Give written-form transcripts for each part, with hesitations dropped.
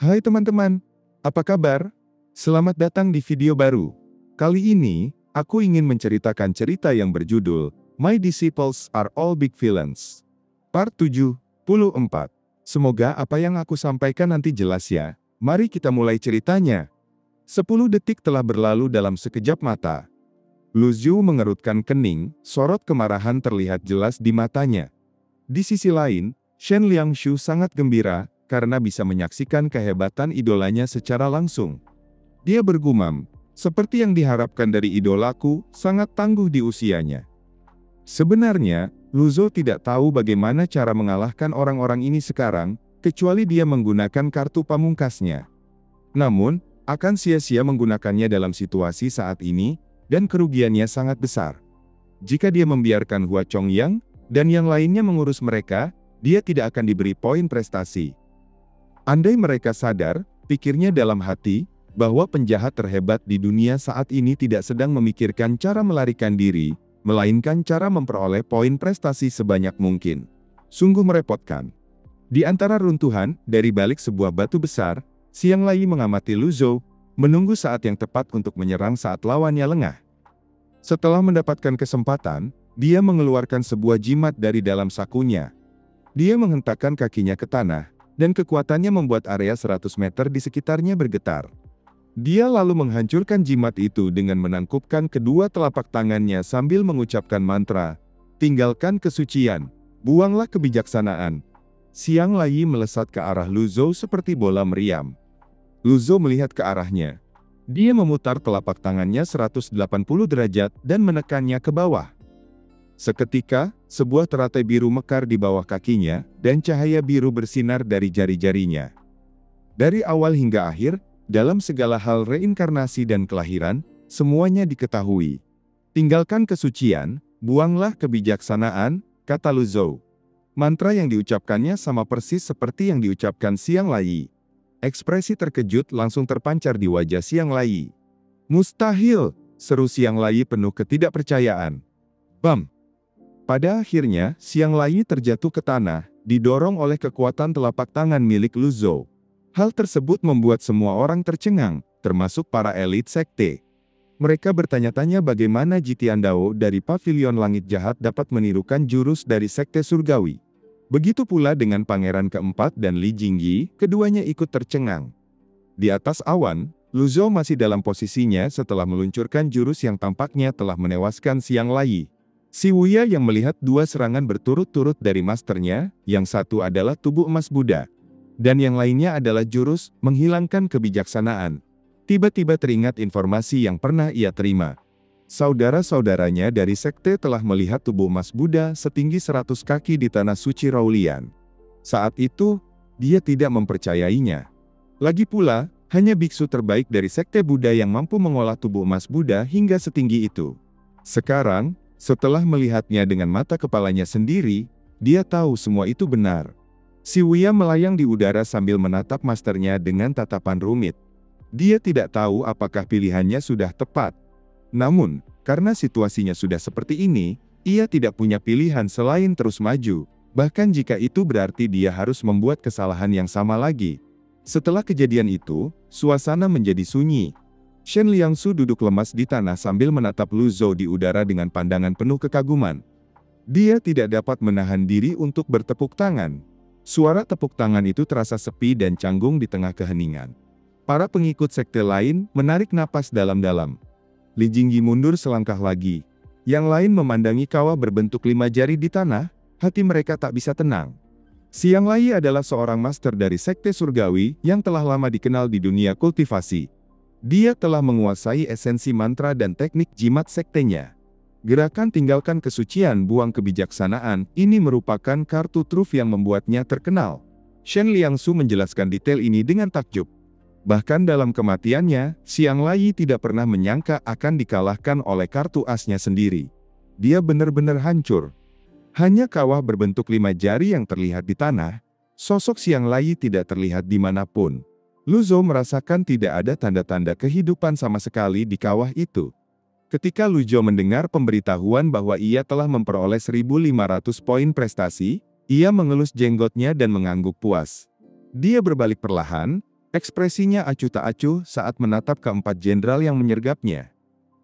Hai teman-teman, apa kabar? Selamat datang di video baru. Kali ini, aku ingin menceritakan cerita yang berjudul My Disciples Are All Big Villains. Part 74. Semoga apa yang aku sampaikan nanti jelas ya. Mari kita mulai ceritanya. 10 detik telah berlalu dalam sekejap mata. Lu Zhu mengerutkan kening, sorot kemarahan terlihat jelas di matanya. Di sisi lain, Shen Liangshu sangat gembira karena bisa menyaksikan kehebatan idolanya secara langsung. Dia bergumam, seperti yang diharapkan dari idolaku, sangat tangguh di usianya. Sebenarnya, Lu Zhou tidak tahu bagaimana cara mengalahkan orang-orang ini sekarang, kecuali dia menggunakan kartu pamungkasnya. Namun, akan sia-sia menggunakannya dalam situasi saat ini, dan kerugiannya sangat besar. Jika dia membiarkan Hua Chongyang dan yang lainnya mengurus mereka, dia tidak akan diberi poin prestasi. Andai mereka sadar, pikirnya dalam hati, bahwa penjahat terhebat di dunia saat ini tidak sedang memikirkan cara melarikan diri, melainkan cara memperoleh poin prestasi sebanyak mungkin. Sungguh merepotkan. Di antara runtuhan, dari balik sebuah batu besar, Xiang Lai mengamati Lu Zhou, menunggu saat yang tepat untuk menyerang saat lawannya lengah. Setelah mendapatkan kesempatan, dia mengeluarkan sebuah jimat dari dalam sakunya. Dia menghentakkan kakinya ke tanah, dan kekuatannya membuat area 100 meter di sekitarnya bergetar. Dia lalu menghancurkan jimat itu dengan menangkupkan kedua telapak tangannya sambil mengucapkan mantra, "Tinggalkan kesucian, buanglah kebijaksanaan." Xiang Lai melesat ke arah Lu Zhou seperti bola meriam. Lu Zhou melihat ke arahnya. Dia memutar telapak tangannya 180 derajat dan menekannya ke bawah. Seketika, sebuah teratai biru mekar di bawah kakinya, dan cahaya biru bersinar dari jari-jarinya. Dari awal hingga akhir, dalam segala hal reinkarnasi dan kelahiran, semuanya diketahui. Tinggalkan kesucian, buanglah kebijaksanaan, kata Lu Zhou. Mantra yang diucapkannya sama persis seperti yang diucapkan Xiang Lai. Ekspresi terkejut langsung terpancar di wajah Xiang Lai. "Mustahil!" seru Xiang Lai penuh ketidakpercayaan. Bam! Pada akhirnya, Xiang Lai terjatuh ke tanah, didorong oleh kekuatan telapak tangan milik Lu Zhou. Hal tersebut membuat semua orang tercengang, termasuk para elit sekte. Mereka bertanya-tanya bagaimana Jitian Dao dari Pavilion Langit Jahat dapat menirukan jurus dari sekte surgawi. Begitu pula dengan Pangeran keempat dan Li Jingyi, keduanya ikut tercengang. Di atas awan, Lu Zhou masih dalam posisinya setelah meluncurkan jurus yang tampaknya telah menewaskan Xiang Lai. Si Wuya yang melihat dua serangan berturut-turut dari masternya, yang satu adalah tubuh emas Buddha, dan yang lainnya adalah jurus menghilangkan kebijaksanaan. Tiba-tiba teringat informasi yang pernah ia terima. Saudara-saudaranya dari sekte telah melihat tubuh emas Buddha setinggi 100 kaki di tanah suci Raulian. Saat itu, dia tidak mempercayainya. Lagi pula, hanya biksu terbaik dari sekte Buddha yang mampu mengolah tubuh emas Buddha hingga setinggi itu. Sekarang, setelah melihatnya dengan mata kepalanya sendiri, dia tahu semua itu benar. Si Wuya melayang di udara sambil menatap masternya dengan tatapan rumit. Dia tidak tahu apakah pilihannya sudah tepat. Namun, karena situasinya sudah seperti ini, ia tidak punya pilihan selain terus maju, bahkan jika itu berarti dia harus membuat kesalahan yang sama lagi. Setelah kejadian itu, suasana menjadi sunyi. Shen Liangshu duduk lemas di tanah sambil menatap Lu Zhou di udara dengan pandangan penuh kekaguman. Dia tidak dapat menahan diri untuk bertepuk tangan. Suara tepuk tangan itu terasa sepi dan canggung di tengah keheningan. Para pengikut sekte lain menarik napas dalam-dalam. Li Jingyi mundur selangkah lagi. Yang lain memandangi kawah berbentuk 5 jari di tanah, hati mereka tak bisa tenang. Xiang Lai adalah seorang master dari sekte surgawi yang telah lama dikenal di dunia kultivasi. Dia telah menguasai esensi mantra dan teknik jimat sektenya. Gerakan tinggalkan kesucian buang kebijaksanaan ini merupakan kartu truf yang membuatnya terkenal. Shen Liangshu menjelaskan detail ini dengan takjub. Bahkan dalam kematiannya, Xiang Lai tidak pernah menyangka akan dikalahkan oleh kartu asnya sendiri. Dia benar-benar hancur. Hanya kawah berbentuk 5 jari yang terlihat di tanah, sosok Xiang Lai tidak terlihat dimanapun. Lu Zhou merasakan tidak ada tanda-tanda kehidupan sama sekali di kawah itu. Ketika Lu Zhou mendengar pemberitahuan bahwa ia telah memperoleh 1.500 poin prestasi, ia mengelus jenggotnya dan mengangguk puas. Dia berbalik perlahan, Ekspresinya acuh tak acuh saat menatap keempat jenderal yang menyergapnya.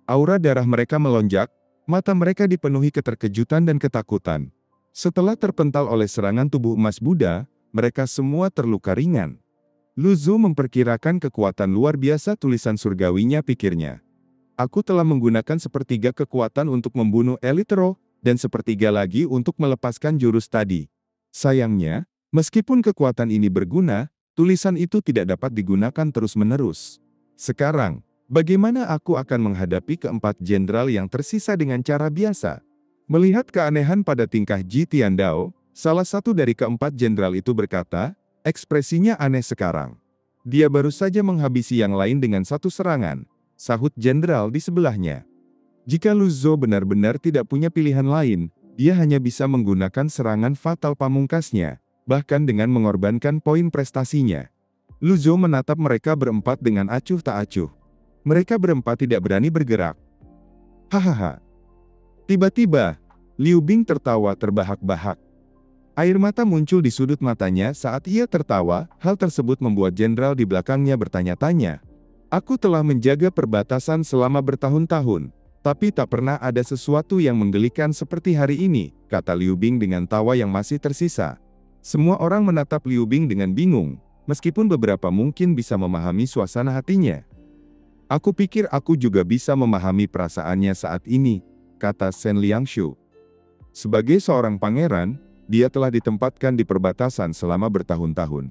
Aura darah mereka melonjak, mata mereka dipenuhi keterkejutan dan ketakutan. Setelah terpental oleh serangan tubuh emas Buddha, mereka semua terluka ringan. Lu Zhou memperkirakan kekuatan luar biasa tulisan surgawinya, pikirnya. Aku telah menggunakan sepertiga kekuatan untuk membunuh Elite Roh, dan sepertiga lagi untuk melepaskan jurus tadi. Sayangnya, meskipun kekuatan ini berguna, tulisan itu tidak dapat digunakan terus-menerus. Sekarang, bagaimana aku akan menghadapi keempat jenderal yang tersisa dengan cara biasa? Melihat keanehan pada tingkah Ji Tiandao, salah satu dari keempat jenderal itu berkata, ekspresinya aneh sekarang. Dia baru saja menghabisi yang lain dengan satu serangan, sahut jenderal di sebelahnya. Jika Lu Zhou benar-benar tidak punya pilihan lain, dia hanya bisa menggunakan serangan fatal pamungkasnya, bahkan dengan mengorbankan poin prestasinya. Lu Zhou menatap mereka berempat dengan acuh tak acuh. Mereka berempat tidak berani bergerak. Hahaha. Tiba-tiba, Liu Bing tertawa terbahak-bahak. Air mata muncul di sudut matanya saat ia tertawa. Hal tersebut membuat jenderal di belakangnya bertanya-tanya. Aku telah menjaga perbatasan selama bertahun-tahun, tapi tak pernah ada sesuatu yang menggelikan seperti hari ini, kata Liu Bing dengan tawa yang masih tersisa. Semua orang menatap Liu Bing dengan bingung, meskipun beberapa mungkin bisa memahami suasana hatinya. Aku pikir aku juga bisa memahami perasaannya saat ini, kata Shen Liangshu. Sebagai seorang pangeran, dia telah ditempatkan di perbatasan selama bertahun-tahun.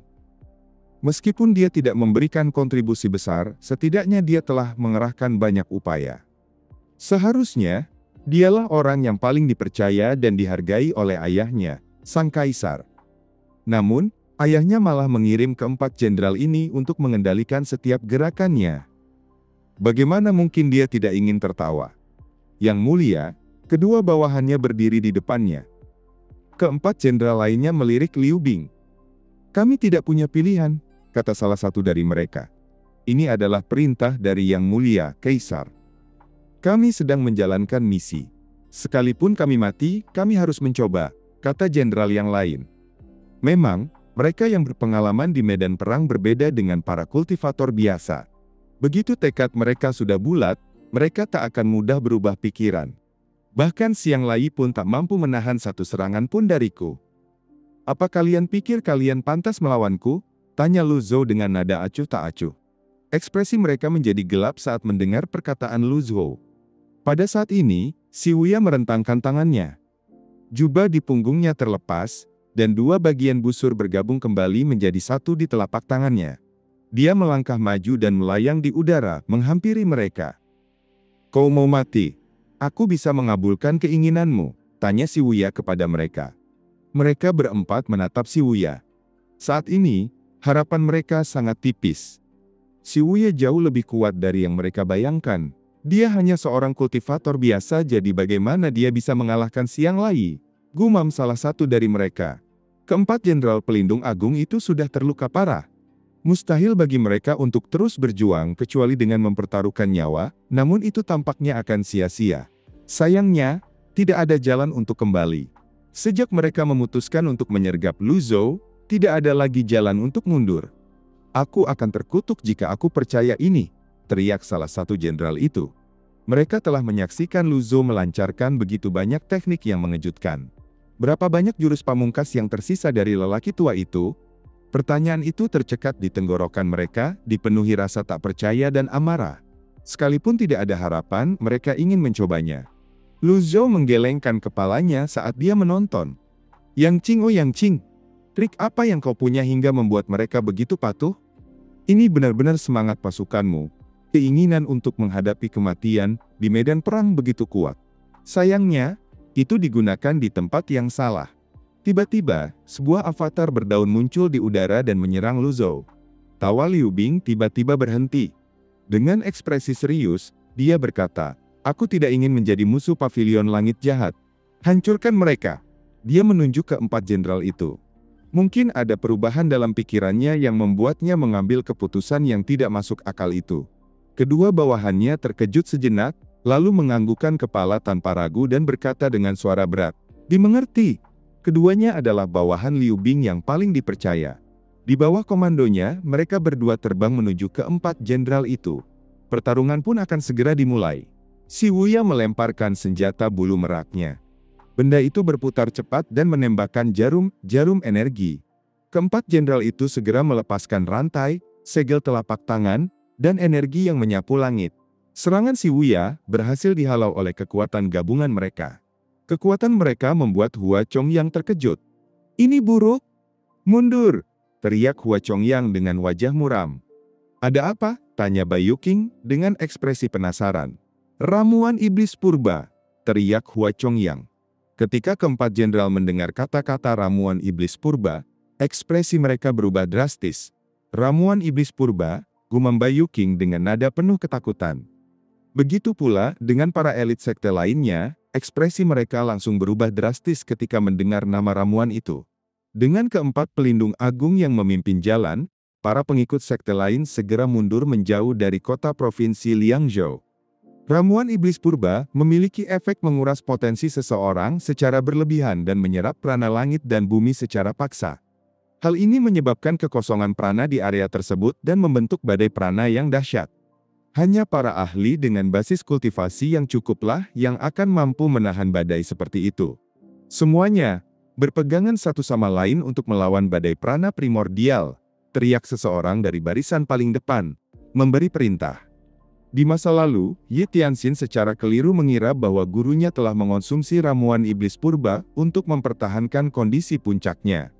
Meskipun dia tidak memberikan kontribusi besar, setidaknya dia telah mengerahkan banyak upaya. Seharusnya, dialah orang yang paling dipercaya dan dihargai oleh ayahnya, sang kaisar. Namun, ayahnya malah mengirim keempat jenderal ini untuk mengendalikan setiap gerakannya. Bagaimana mungkin dia tidak ingin tertawa? Yang mulia, kedua bawahannya berdiri di depannya. Keempat jenderal lainnya melirik Liu Bing. Kami tidak punya pilihan, kata salah satu dari mereka. Ini adalah perintah dari Yang Mulia, Kaisar. Kami sedang menjalankan misi. Sekalipun kami mati, kami harus mencoba, kata jenderal yang lain. Memang, mereka yang berpengalaman di medan perang berbeda dengan para kultivator biasa. Begitu tekad mereka sudah bulat, mereka tak akan mudah berubah pikiran. Bahkan Xiang Lai pun tak mampu menahan satu serangan pun dariku. Apa kalian pikir kalian pantas melawanku? Tanya Lu Zhou dengan nada acuh tak acuh. Ekspresi mereka menjadi gelap saat mendengar perkataan Lu Zhou. Pada saat ini, Si Wuya merentangkan tangannya. Jubah di punggungnya terlepas, dan dua bagian busur bergabung kembali menjadi satu di telapak tangannya. Dia melangkah maju dan melayang di udara, menghampiri mereka. Kau mau mati? Aku bisa mengabulkan keinginanmu, tanya Si Wuya kepada mereka. Mereka berempat menatap Si Wuya. Saat ini, harapan mereka sangat tipis. Si Wuya jauh lebih kuat dari yang mereka bayangkan. Dia hanya seorang kultivator biasa, jadi bagaimana dia bisa mengalahkan Xiang Lai? Gumam salah satu dari mereka. Keempat jenderal pelindung agung itu sudah terluka parah. Mustahil bagi mereka untuk terus berjuang kecuali dengan mempertaruhkan nyawa, namun itu tampaknya akan sia-sia. Sayangnya, tidak ada jalan untuk kembali. Sejak mereka memutuskan untuk menyergap Lu Zhou, tidak ada lagi jalan untuk mundur. Aku akan terkutuk jika aku percaya ini, teriak salah satu jenderal itu. Mereka telah menyaksikan Lu Zhou melancarkan begitu banyak teknik yang mengejutkan. Berapa banyak jurus pamungkas yang tersisa dari lelaki tua itu? Pertanyaan itu tercekat di tenggorokan mereka, dipenuhi rasa tak percaya dan amarah. Sekalipun tidak ada harapan, mereka ingin mencobanya. Lu Zhou menggelengkan kepalanya saat dia menonton. Yang Qing, oh Yang Qing, trik apa yang kau punya hingga membuat mereka begitu patuh? Ini benar-benar semangat pasukanmu. Keinginan untuk menghadapi kematian di medan perang begitu kuat. Sayangnya, itu digunakan di tempat yang salah. Tiba-tiba, sebuah avatar berdaun muncul di udara dan menyerang Lu Zhou. Tawa Liu Bing tiba-tiba berhenti. Dengan ekspresi serius, dia berkata, aku tidak ingin menjadi musuh pavilion langit jahat. Hancurkan mereka. Dia menunjuk ke empat jenderal itu. Mungkin ada perubahan dalam pikirannya yang membuatnya mengambil keputusan yang tidak masuk akal itu. Kedua bawahannya terkejut sejenak, lalu menganggukkan kepala tanpa ragu dan berkata dengan suara berat, dimengerti. Keduanya adalah bawahan Liu Bing yang paling dipercaya. Di bawah komandonya, mereka berdua terbang menuju keempat jenderal itu. Pertarungan pun akan segera dimulai. Si Wuya melemparkan senjata bulu meraknya. Benda itu berputar cepat dan menembakkan jarum energi. Keempat jenderal itu segera melepaskan rantai, segel telapak tangan, dan energi yang menyapu langit. Serangan si Wuya berhasil dihalau oleh kekuatan gabungan mereka. Kekuatan mereka membuat Hua Chongyang terkejut. "Ini buruk! Mundur!" teriak Hua Chongyang dengan wajah muram. "Ada apa?" tanya Bayu Qing dengan ekspresi penasaran. "Ramuan iblis purba!" teriak Hua Chongyang. Ketika keempat jenderal mendengar kata-kata ramuan iblis purba, ekspresi mereka berubah drastis. "Ramuan iblis purba," gumam Bayu Qing dengan nada penuh ketakutan. Begitu pula dengan para elit sekte lainnya, ekspresi mereka langsung berubah drastis ketika mendengar nama ramuan itu. Dengan keempat pelindung agung yang memimpin jalan, para pengikut sekte lain segera mundur menjauh dari kota provinsi Liangzhou. Ramuan iblis purba memiliki efek menguras potensi seseorang secara berlebihan dan menyerap prana langit dan bumi secara paksa. Hal ini menyebabkan kekosongan prana di area tersebut dan membentuk badai prana yang dahsyat. Hanya para ahli dengan basis kultivasi yang cukuplah yang akan mampu menahan badai seperti itu. Semuanya berpegangan satu sama lain untuk melawan badai prana primordial, teriak seseorang dari barisan paling depan, memberi perintah. Di masa lalu, Ye Tianxin secara keliru mengira bahwa gurunya telah mengonsumsi ramuan iblis purba untuk mempertahankan kondisi puncaknya.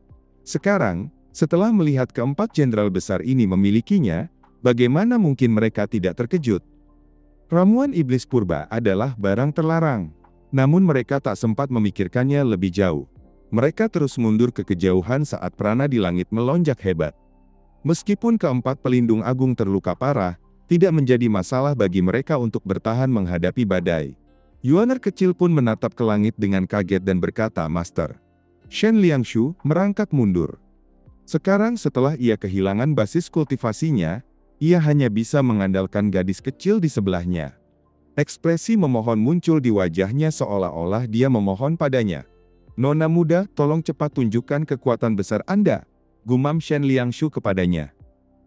Sekarang, setelah melihat keempat jenderal besar ini memilikinya, bagaimana mungkin mereka tidak terkejut? Ramuan iblis purba adalah barang terlarang. Namun mereka tak sempat memikirkannya lebih jauh. Mereka terus mundur ke kejauhan saat prana di langit melonjak hebat. Meskipun keempat pelindung agung terluka parah, tidak menjadi masalah bagi mereka untuk bertahan menghadapi badai. Yuaner kecil pun menatap ke langit dengan kaget dan berkata, "Master." Shen Liangshu merangkak mundur. Sekarang setelah ia kehilangan basis kultivasinya, ia hanya bisa mengandalkan gadis kecil di sebelahnya. Ekspresi memohon muncul di wajahnya seolah-olah dia memohon padanya. "Nona muda, tolong cepat tunjukkan kekuatan besar Anda," gumam Shen Liangshu kepadanya.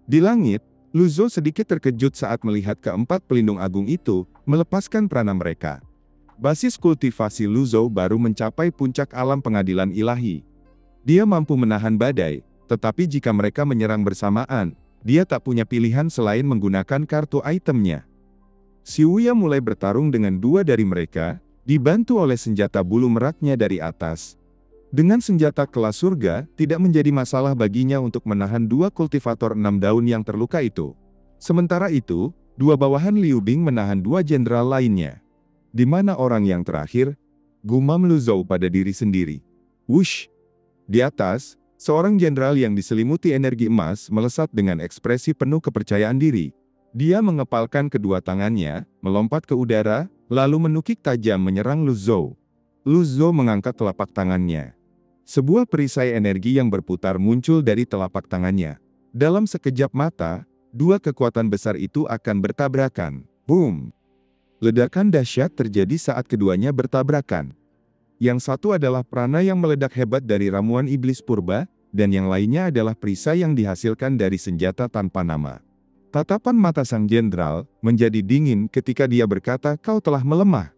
Di langit, Lu Zhou sedikit terkejut saat melihat keempat pelindung agung itu melepaskan prana mereka. Basis kultivasi Lu Zhou baru mencapai puncak alam pengadilan ilahi. Dia mampu menahan badai, tetapi jika mereka menyerang bersamaan, dia tak punya pilihan selain menggunakan kartu itemnya. Si Wuya mulai bertarung dengan dua dari mereka, dibantu oleh senjata bulu meraknya dari atas. Dengan senjata kelas surga, tidak menjadi masalah baginya untuk menahan dua kultivator 6 daun yang terluka itu. Sementara itu, dua bawahan Liu Bing menahan dua jenderal lainnya. "Di mana orang yang terakhir?" gumam Lu Zhou pada diri sendiri. Wush! Di atas, seorang jenderal yang diselimuti energi emas melesat dengan ekspresi penuh kepercayaan diri. Dia mengepalkan kedua tangannya, melompat ke udara, lalu menukik tajam menyerang Lu Zhou. Lu Zhou mengangkat telapak tangannya. Sebuah perisai energi yang berputar muncul dari telapak tangannya. Dalam sekejap mata, dua kekuatan besar itu akan bertabrakan. Boom! Ledakan dahsyat terjadi saat keduanya bertabrakan. Yang satu adalah prana yang meledak hebat dari ramuan iblis purba, dan yang lainnya adalah perisai yang dihasilkan dari senjata tanpa nama. Tatapan mata sang jenderal menjadi dingin ketika dia berkata, "Kau telah melemah."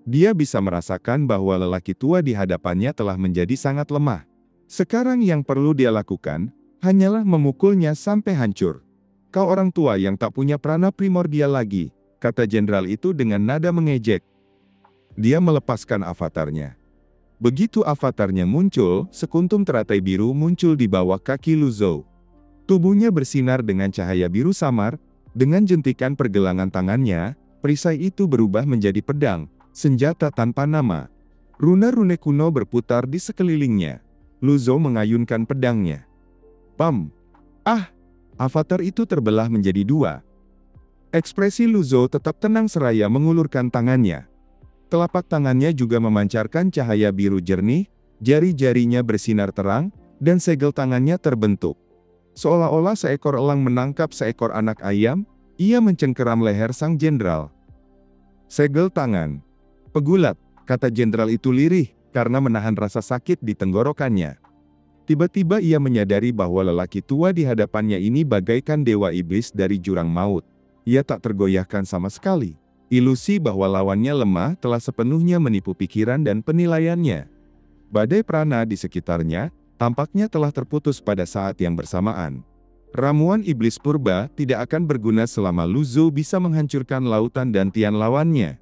Dia bisa merasakan bahwa lelaki tua di hadapannya telah menjadi sangat lemah. Sekarang yang perlu dia lakukan, hanyalah memukulnya sampai hancur. "Kau orang tua yang tak punya prana primordial lagi," kata jenderal itu dengan nada mengejek. Dia melepaskan avatarnya. Begitu avatarnya muncul, sekuntum teratai biru muncul di bawah kaki Lu Zhou. Tubuhnya bersinar dengan cahaya biru samar, dengan jentikan pergelangan tangannya, perisai itu berubah menjadi pedang, senjata tanpa nama. Rune-rune kuno berputar di sekelilingnya. Lu Zhou mengayunkan pedangnya. Pam! Ah! Avatar itu terbelah menjadi dua. Ekspresi Lu Zhou tetap tenang seraya mengulurkan tangannya. Telapak tangannya juga memancarkan cahaya biru jernih, jari-jarinya bersinar terang, dan segel tangannya terbentuk. Seolah-olah seekor elang menangkap seekor anak ayam, ia mencengkeram leher sang jenderal. "Segel tangan. Pegulat," kata jenderal itu lirih, karena menahan rasa sakit di tenggorokannya. Tiba-tiba ia menyadari bahwa lelaki tua di hadapannya ini bagaikan dewa iblis dari jurang maut. Ia tak tergoyahkan sama sekali. Ilusi bahwa lawannya lemah telah sepenuhnya menipu pikiran dan penilaiannya. Badai prana di sekitarnya tampaknya telah terputus pada saat yang bersamaan. Ramuan iblis purba tidak akan berguna selama Lu Zhou bisa menghancurkan lautan dantian lawannya.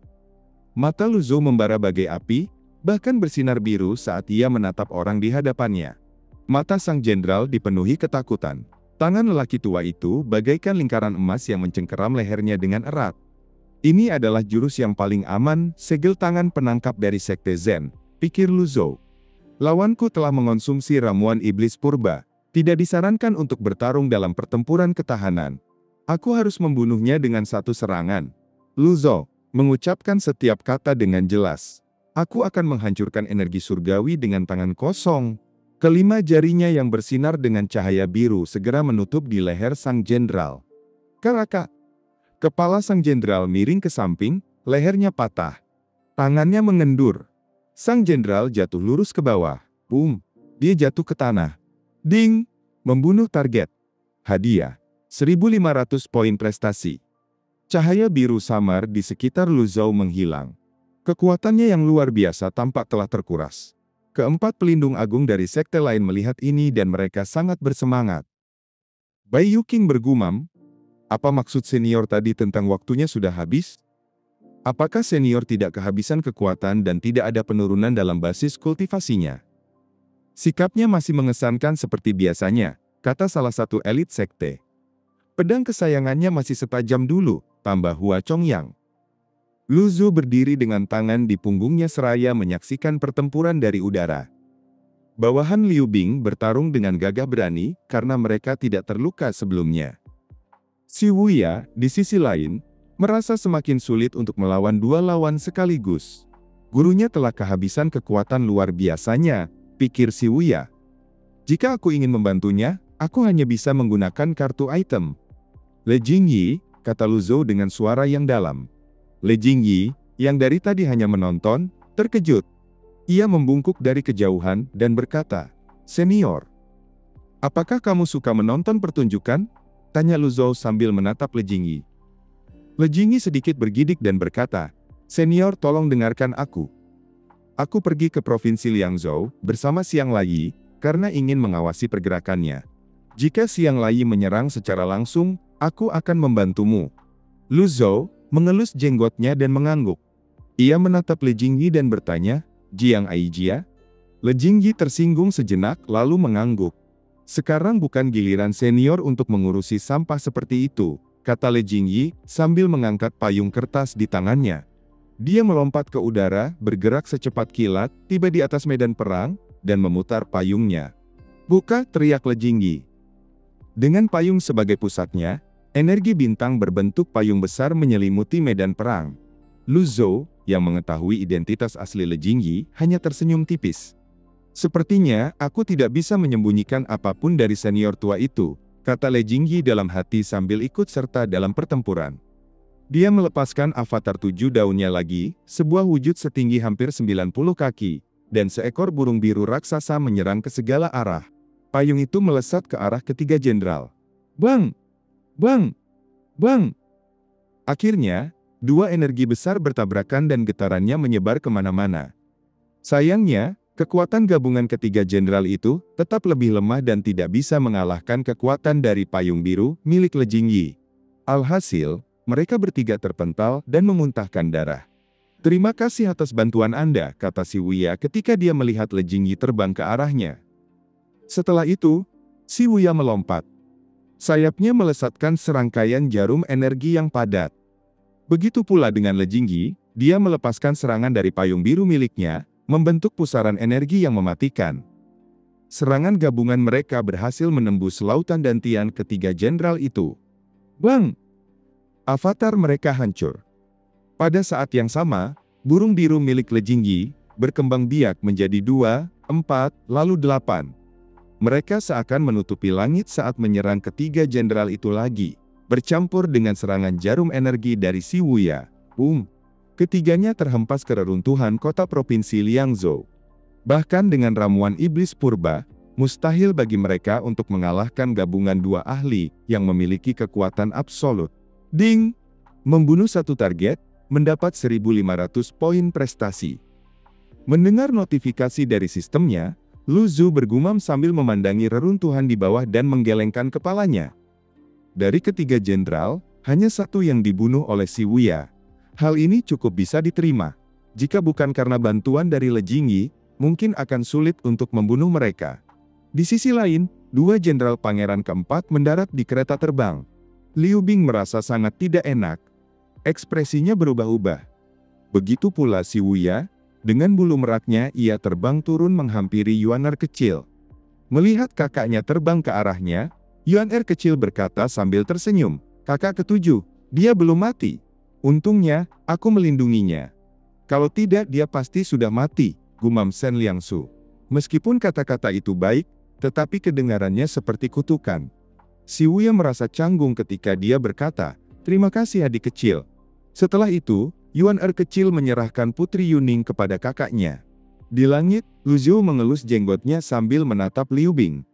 Mata Lu Zhou membara bagai api, bahkan bersinar biru saat ia menatap orang di hadapannya. Mata sang jenderal dipenuhi ketakutan. Tangan lelaki tua itu bagaikan lingkaran emas yang mencengkeram lehernya dengan erat. Ini adalah jurus yang paling aman, segel tangan penangkap dari Sekte Zen, pikir Lu Zhou. Lawanku telah mengonsumsi ramuan iblis purba. Tidak disarankan untuk bertarung dalam pertempuran ketahanan. Aku harus membunuhnya dengan satu serangan. Lu Zhou mengucapkan setiap kata dengan jelas. Aku akan menghancurkan energi surgawi dengan tangan kosong. Kelima jarinya yang bersinar dengan cahaya biru segera menutup di leher sang jenderal. Karaka. Kepala sang jenderal miring ke samping, lehernya patah. Tangannya mengendur. Sang jenderal jatuh lurus ke bawah. Boom. Dia jatuh ke tanah. Ding! Membunuh target. Hadiah. 1.500 poin prestasi. Cahaya biru samar di sekitar Lu Zhou menghilang. Kekuatannya yang luar biasa tampak telah terkuras. Keempat pelindung agung dari sekte lain melihat ini dan mereka sangat bersemangat. Bai Yuqing bergumam, apa maksud senior tadi tentang waktunya sudah habis? Apakah senior tidak kehabisan kekuatan dan tidak ada penurunan dalam basis kultivasinya? Sikapnya masih mengesankan seperti biasanya, kata salah satu elit sekte. Pedang kesayangannya masih setajam dulu, tambah Hua Chongyang. Lu Zhou berdiri dengan tangan di punggungnya seraya menyaksikan pertempuran dari udara. Bawahan Liu Bing bertarung dengan gagah berani karena mereka tidak terluka sebelumnya. Si Wuya, di sisi lain, merasa semakin sulit untuk melawan dua lawan sekaligus. Gurunya telah kehabisan kekuatan luar biasanya, pikir si Wuya. Jika aku ingin membantunya, aku hanya bisa menggunakan kartu item. Le Jingyi, kata Lu Zhou dengan suara yang dalam. Le Jingyi, yang dari tadi hanya menonton, terkejut. Ia membungkuk dari kejauhan dan berkata, Senior, apakah kamu suka menonton pertunjukan? Tanya Lu Zhou sambil menatap Le Jingyi. Le Jingyi sedikit bergidik dan berkata, Senior tolong dengarkan aku. Aku pergi ke Provinsi Liangzhou bersama Xiang Lai karena ingin mengawasi pergerakannya. Jika Xiang Lai menyerang secara langsung, aku akan membantumu. Lu Zhou mengelus jenggotnya dan mengangguk. Ia menatap Le Jingyi dan bertanya, Jiang Aijia? Le Jingyi tersinggung sejenak lalu mengangguk. Sekarang bukan giliran senior untuk mengurusi sampah seperti itu, kata Le Jingyi sambil mengangkat payung kertas di tangannya. Dia melompat ke udara, bergerak secepat kilat, tiba di atas medan perang, dan memutar payungnya. Buka, teriak Le Jingyi. Dengan payung sebagai pusatnya, energi bintang berbentuk payung besar menyelimuti medan perang. Lu Zhou, yang mengetahui identitas asli Le Jingyi, hanya tersenyum tipis. Sepertinya, aku tidak bisa menyembunyikan apapun dari senior tua itu, kata Le Jingyi dalam hati sambil ikut serta dalam pertempuran. Dia melepaskan avatar 7 daunnya lagi, sebuah wujud setinggi hampir 90 kaki, dan seekor burung biru raksasa menyerang ke segala arah. Payung itu melesat ke arah ketiga jenderal. Bang! Bang! Bang! Akhirnya, dua energi besar bertabrakan dan getarannya menyebar kemana-mana. Sayangnya, kekuatan gabungan ketiga jenderal itu tetap lebih lemah dan tidak bisa mengalahkan kekuatan dari payung biru milik Le Jingyi. Alhasil, mereka bertiga terpental dan memuntahkan darah. Terima kasih atas bantuan Anda, kata si Wuya ketika dia melihat Le Jingyi terbang ke arahnya. Setelah itu, si Wuya melompat. Sayapnya melesatkan serangkaian jarum energi yang padat. Begitu pula dengan Le Jingyi, dia melepaskan serangan dari payung biru miliknya, membentuk pusaran energi yang mematikan. Serangan gabungan mereka berhasil menembus lautan dantian ketiga jenderal itu. Bang! Avatar mereka hancur. Pada saat yang sama, burung biru milik Le Jingyi berkembang biak menjadi 2, 4, lalu 8. Mereka seakan menutupi langit saat menyerang ketiga jenderal itu lagi, bercampur dengan serangan jarum energi dari si Wuya. Ketiganya terhempas ke reruntuhan kota provinsi Liangzhou. Bahkan dengan ramuan iblis purba, Mustahil bagi mereka untuk mengalahkan gabungan dua ahli yang memiliki kekuatan absolut. Ding! Membunuh satu target, mendapat 1.500 poin prestasi. Mendengar notifikasi dari sistemnya, Lu Zhu bergumam sambil memandangi reruntuhan di bawah dan menggelengkan kepalanya. Dari ketiga jenderal, hanya satu yang dibunuh oleh Si Wuya. Hal ini cukup bisa diterima. Jika bukan karena bantuan dari Le Jingyi, mungkin akan sulit untuk membunuh mereka. Di sisi lain, dua jenderal pangeran keempat mendarat di kereta terbang. Liu Bing merasa sangat tidak enak. Ekspresinya berubah-ubah. Begitu pula Si Wuya, dengan bulu meraknya ia terbang turun menghampiri Yuan Er kecil. Melihat kakaknya terbang ke arahnya, Yuan Er kecil berkata sambil tersenyum, "Kakak ketujuh, dia belum mati. Untungnya, aku melindunginya. Kalau tidak dia pasti sudah mati," gumam Shen Liangshu. Meskipun kata-kata itu baik, tetapi kedengarannya seperti kutukan. Si Wuya merasa canggung ketika dia berkata, "Terima kasih adik kecil." Setelah itu, Yuan Er kecil menyerahkan Putri Yuning kepada kakaknya. Di langit, Lu Zhou mengelus jenggotnya sambil menatap Liu Bing.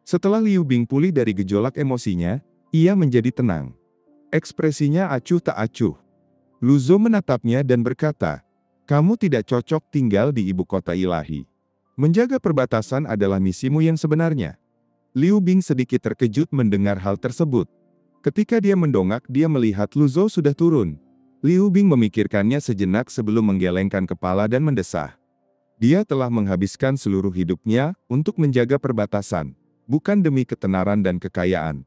Setelah Liu Bing pulih dari gejolak emosinya, ia menjadi tenang. Ekspresinya acuh tak acuh. Lu Zhou menatapnya dan berkata, "Kamu tidak cocok tinggal di ibu kota ilahi. Menjaga perbatasan adalah misimu yang sebenarnya." Liu Bing sedikit terkejut mendengar hal tersebut. Ketika dia mendongak, dia melihat Lu Zhou sudah turun. Liu Bing memikirkannya sejenak sebelum menggelengkan kepala dan mendesah. Dia telah menghabiskan seluruh hidupnya untuk menjaga perbatasan, bukan demi ketenaran dan kekayaan.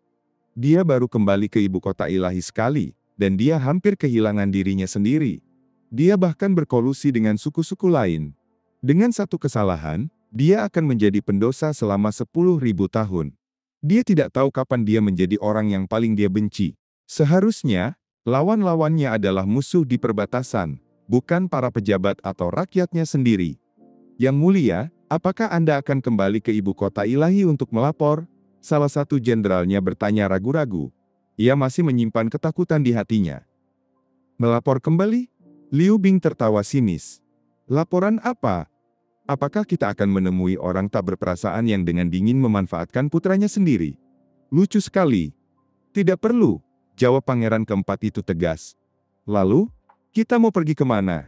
Dia baru kembali ke ibu kota ilahi sekali, dan dia hampir kehilangan dirinya sendiri. Dia bahkan berkolusi dengan suku-suku lain. Dengan satu kesalahan, dia akan menjadi pendosa selama 10.000 tahun. Dia tidak tahu kapan dia menjadi orang yang paling dia benci. Seharusnya, lawan-lawannya adalah musuh di perbatasan, bukan para pejabat atau rakyatnya sendiri. Yang mulia, apakah Anda akan kembali ke ibu kota ilahi untuk melapor? Salah satu jenderalnya bertanya ragu-ragu. Ia masih menyimpan ketakutan di hatinya. Melapor kembali? Liu Bing tertawa sinis. Laporan apa? Apakah kita akan menemui orang tak berperasaan yang dengan dingin memanfaatkan putranya sendiri? Lucu sekali. Tidak perlu, jawab pangeran keempat itu tegas. Lalu, kita mau pergi kemana?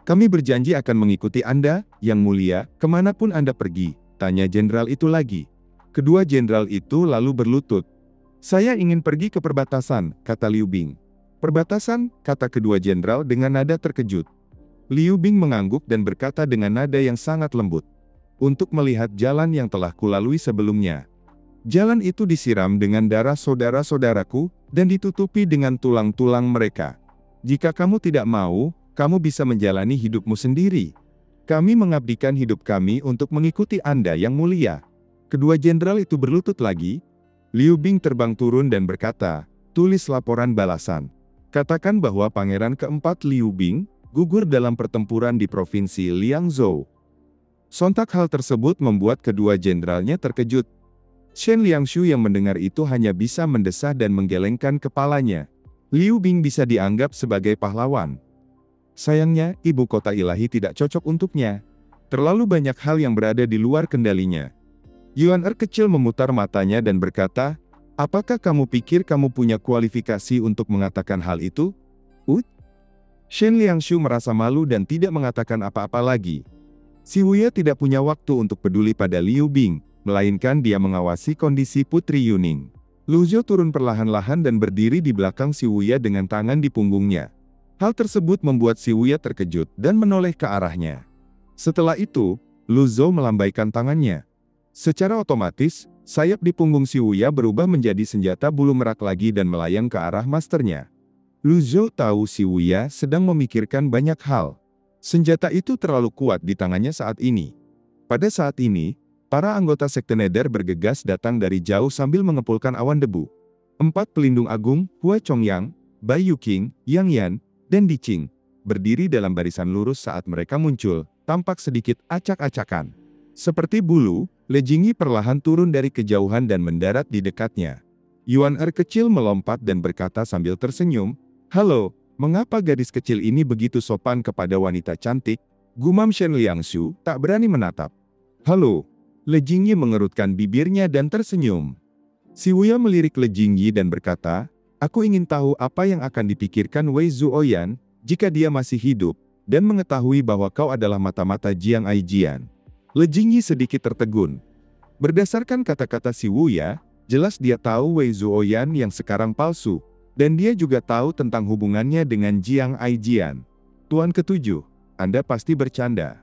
Kami berjanji akan mengikuti Anda, Yang Mulia, kemanapun Anda pergi, tanya jenderal itu lagi. Kedua jenderal itu lalu berlutut. Saya ingin pergi ke perbatasan, kata Liu Bing. Perbatasan, kata kedua jenderal dengan nada terkejut. Liu Bing mengangguk dan berkata dengan nada yang sangat lembut. Untuk melihat jalan yang telah kulalui sebelumnya. Jalan itu disiram dengan darah saudara-saudaraku, dan ditutupi dengan tulang-tulang mereka. Jika kamu tidak mau, kamu bisa menjalani hidupmu sendiri. Kami mengabdikan hidup kami untuk mengikuti Anda Yang Mulia. Kedua jenderal itu berlutut lagi. Liu Bing terbang turun dan berkata, tulis laporan balasan. Katakan bahwa pangeran keempat Liu Bing gugur dalam pertempuran di provinsi Liangzhou. Sontak hal tersebut membuat kedua jenderalnya terkejut. Shen Liangshu yang mendengar itu hanya bisa mendesah dan menggelengkan kepalanya. Liu Bing bisa dianggap sebagai pahlawan. Sayangnya, ibu kota ilahi tidak cocok untuknya. Terlalu banyak hal yang berada di luar kendalinya. Yuan Er kecil memutar matanya dan berkata, apakah kamu pikir kamu punya kualifikasi untuk mengatakan hal itu? Shen Liangshu merasa malu dan tidak mengatakan apa-apa lagi. Si Wuya tidak punya waktu untuk peduli pada Liu Bing, melainkan dia mengawasi kondisi Putri Yuning. Lu Zhou turun perlahan-lahan dan berdiri di belakang si Wuya dengan tangan di punggungnya. Hal tersebut membuat si Wuya terkejut dan menoleh ke arahnya. Setelah itu, Lu Zhou melambaikan tangannya. Secara otomatis, sayap di punggung si Wuya berubah menjadi senjata bulu merak lagi dan melayang ke arah masternya. Lu Zhou tahu si Wuya sedang memikirkan banyak hal. Senjata itu terlalu kuat di tangannya saat ini. Pada saat ini, para anggota Sekte Nether bergegas datang dari jauh sambil mengepulkan awan debu. 4 pelindung agung, Hua Chongyang, Bai Yuqing, Yang Yan, dan Di Qing, berdiri dalam barisan lurus saat mereka muncul, tampak sedikit acak-acakan. Seperti bulu, Le Jingyi perlahan turun dari kejauhan dan mendarat di dekatnya. Yuan Er kecil melompat dan berkata sambil tersenyum, halo, mengapa gadis kecil ini begitu sopan kepada wanita cantik? Gumam Shen Liangshu, tak berani menatap. Halo. Le Jingyi mengerutkan bibirnya dan tersenyum. Si Wuya melirik Le Jingyi dan berkata, "Aku ingin tahu apa yang akan dipikirkan Wei Zuoyan jika dia masih hidup dan mengetahui bahwa kau adalah mata-mata Jiang Aijian." Le Jingyi sedikit tertegun. Berdasarkan kata-kata si Wuya, jelas dia tahu Wei Zuoyan yang sekarang palsu, dan dia juga tahu tentang hubungannya dengan Jiang Aijian. "Tuan ketujuh, Anda pasti bercanda."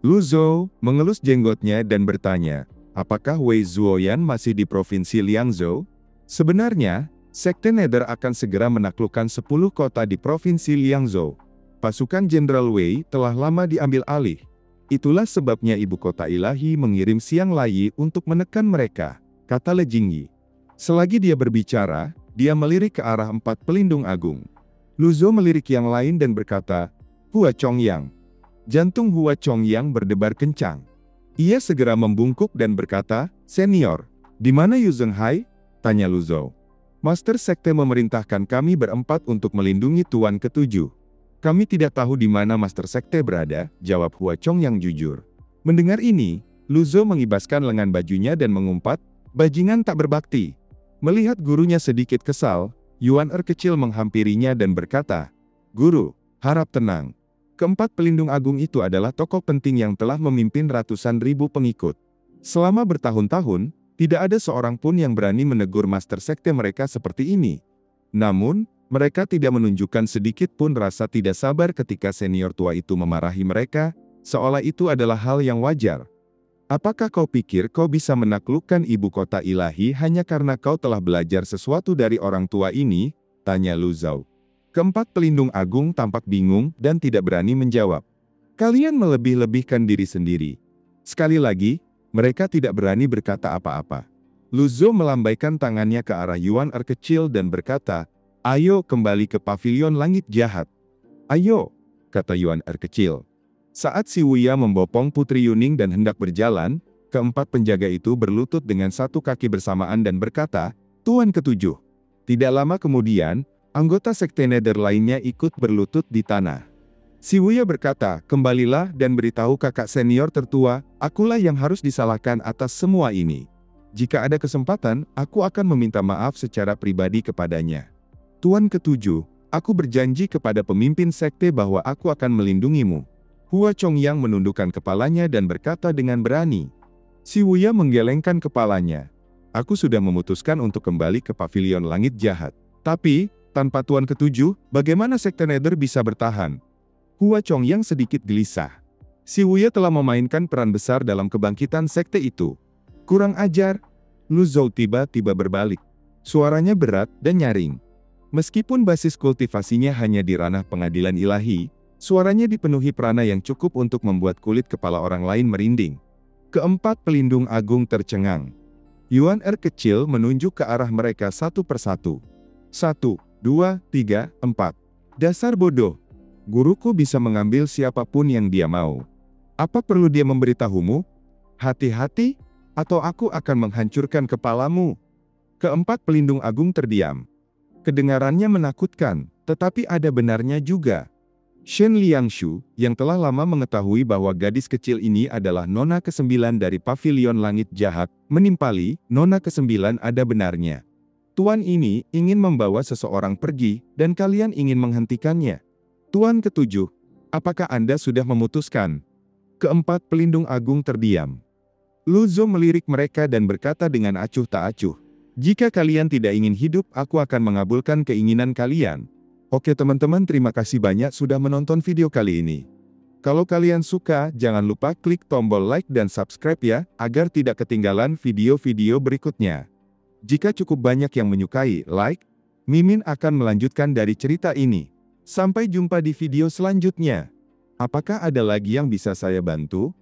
Lu Zhou mengelus jenggotnya dan bertanya, "Apakah Wei Zuoyan masih di provinsi Liangzhou?" Sebenarnya, Sekte Nether akan segera menaklukkan 10 kota di provinsi Liangzhou. Pasukan Jenderal Wei telah lama diambil alih. Itulah sebabnya ibu kota ilahi mengirim Xiang Lai untuk menekan mereka, kata Le Jingyi. Selagi dia berbicara, dia melirik ke arah 4 pelindung agung. Lu Zhou melirik yang lain dan berkata, "Hua Chongyang." Jantung Hua Chongyang berdebar kencang. Ia segera membungkuk dan berkata, "Senior, di mana Yu Zhenghai?" tanya Lu Zhou. "Master Sekte memerintahkan kami berempat untuk melindungi Tuan ketujuh." "Kami tidak tahu di mana Master Sekte berada," jawab Hua Chongyang jujur. Mendengar ini, Lu Zhou mengibaskan lengan bajunya dan mengumpat, "Bajingan tak berbakti." Melihat gurunya sedikit kesal, Yuan kecil menghampirinya dan berkata, "Guru, harap tenang. Keempat pelindung agung itu adalah tokoh penting yang telah memimpin ratusan ribu pengikut. Selama bertahun-tahun, tidak ada seorang pun yang berani menegur Master Sekte mereka seperti ini. Namun, mereka tidak menunjukkan sedikit pun rasa tidak sabar ketika senior tua itu memarahi mereka, seolah itu adalah hal yang wajar. Apakah kau pikir kau bisa menaklukkan ibu kota ilahi hanya karena kau telah belajar sesuatu dari orang tua ini?" tanya Lu Zhou. Keempat pelindung agung tampak bingung dan tidak berani menjawab. "Kalian melebih-lebihkan diri sendiri." Sekali lagi, mereka tidak berani berkata apa-apa. Lu Zhou melambaikan tangannya ke arah Yuan kecil dan berkata, "Ayo kembali ke pavilion langit jahat." "Ayo," kata Yuan kecil. Saat si Wuya membopong Putri Yuning dan hendak berjalan, keempat penjaga itu berlutut dengan satu kaki bersamaan dan berkata, "Tuan ketujuh." Tidak lama kemudian, anggota Sekte Nether lainnya ikut berlutut di tanah. Si Wuya berkata, "Kembalilah dan beritahu kakak senior tertua, akulah yang harus disalahkan atas semua ini. Jika ada kesempatan, aku akan meminta maaf secara pribadi kepadanya. Tuan ketujuh, aku berjanji kepada pemimpin sekte bahwa aku akan melindungimu." Hua Chongyang menundukkan kepalanya dan berkata dengan berani. Si Wuya menggelengkan kepalanya. "Aku sudah memutuskan untuk kembali ke pavilion langit jahat. Tapi, tanpa Tuan ketujuh, bagaimana Sekte Nether bisa bertahan?" Hua Chongyang sedikit gelisah. Si Wuya telah memainkan peran besar dalam kebangkitan sekte itu. "Kurang ajar." Lu Zhou tiba-tiba berbalik. Suaranya berat dan nyaring. Meskipun basis kultivasinya hanya di ranah pengadilan ilahi, suaranya dipenuhi prana yang cukup untuk membuat kulit kepala orang lain merinding. Keempat pelindung agung tercengang. Yuan kecil menunjuk ke arah mereka satu persatu. 1, 2, 3, 4. "Dasar bodoh. Guruku bisa mengambil siapapun yang dia mau. Apa perlu dia memberitahumu? Hati-hati, atau aku akan menghancurkan kepalamu." Keempat pelindung agung terdiam. Kedengarannya menakutkan, tetapi ada benarnya juga. Shen Liangshu, yang telah lama mengetahui bahwa gadis kecil ini adalah Nona ke-9 dari Pavilion Langit Jahat, menimpali, "Nona ke-9 ada benarnya. Tuan ini ingin membawa seseorang pergi, dan kalian ingin menghentikannya. Tuan ketujuh, apakah Anda sudah memutuskan?" Keempat pelindung agung terdiam. Lu Zhou melirik mereka dan berkata dengan acuh tak acuh, "Jika kalian tidak ingin hidup, aku akan mengabulkan keinginan kalian." Oke teman-teman, terima kasih banyak sudah menonton video kali ini. Kalau kalian suka, jangan lupa klik tombol like dan subscribe ya, agar tidak ketinggalan video-video berikutnya. Jika cukup banyak yang menyukai, like, Mimin akan melanjutkan dari cerita ini. Sampai jumpa di video selanjutnya. Apakah ada lagi yang bisa saya bantu?